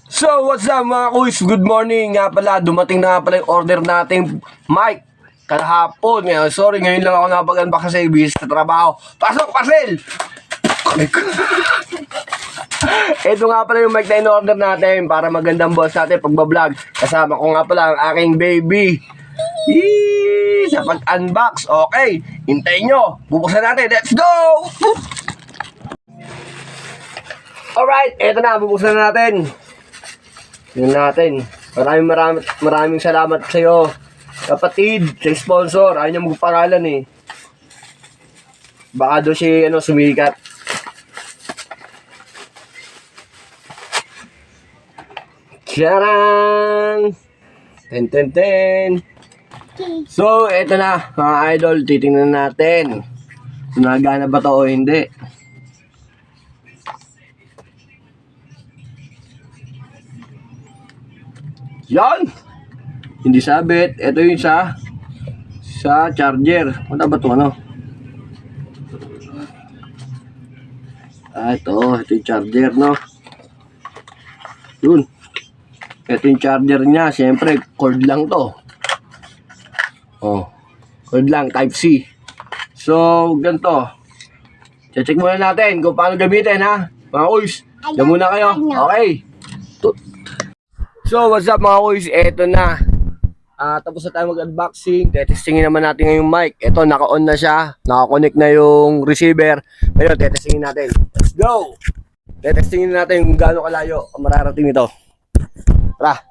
So, what's up mga kuys? Good morning nga pala. Dumating na nga pala yung order nating mic kahapon. Ngayon, sorry, ngayon lang ako napag-unbox kasi busy sa trabaho. Pasok, parcel! Ito nga pala yung mic na in-order natin para magandang boss natin pagbablog. Kasama ko nga pala ang aking baby. Yee! Sa pag-unbox. Okay, hintayin nyo. Bubuksan natin. Let's go! Alright, eto na. Bubuksan na natin. Yun natin. Maraming salamat sa iyo, kapatid, sa sponsor. Ayaw niya magpangalan eh. Baka doon si sumikat. Tiyarang! Ten. So, eto na mga idol. Titingnan natin kung nagana ba to o hindi. Yan! Hindi sabit. Ito yung sa charger. Ano ba ito? Ito yung charger, no? Yun. Ito yung charger niya. Siyempre, cord lang to. Oh. Cord lang, Type-C. So, ganito. Check muna natin kung paano gamitin, ha? Mga kuys, dyan muna kayo. Okay. So, what's up mga kuys? Eto na. Tapos na tayo mag-unboxing. Tetestingin naman natin ngayong mic. Eto, naka-on na siya. Naka-connect na yung receiver. Ngayon, tetestingin natin. Let's go! Tetestingin natin kung gaano kalayo ang mararating nito. Tara!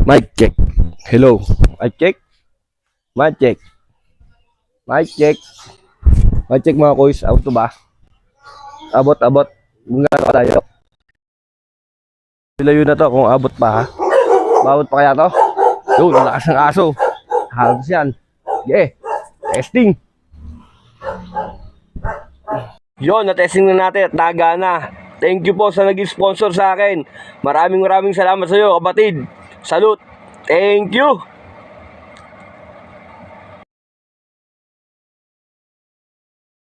Mic check. Hello. Mic check. Mic check. Mic check. Mic check mga kuys. Auto ba? Abot. Kung gaano kalayo. Layo na to kung abot pa, ha? Abot pa kaya to? Yun, lakas ng aso. Halos yan. Yeah. Testing. Yun, na-testing na natin at nagana. Thank you po sa naging sponsor sa akin. Maraming salamat sa iyo, kapatid. Salute. Thank you.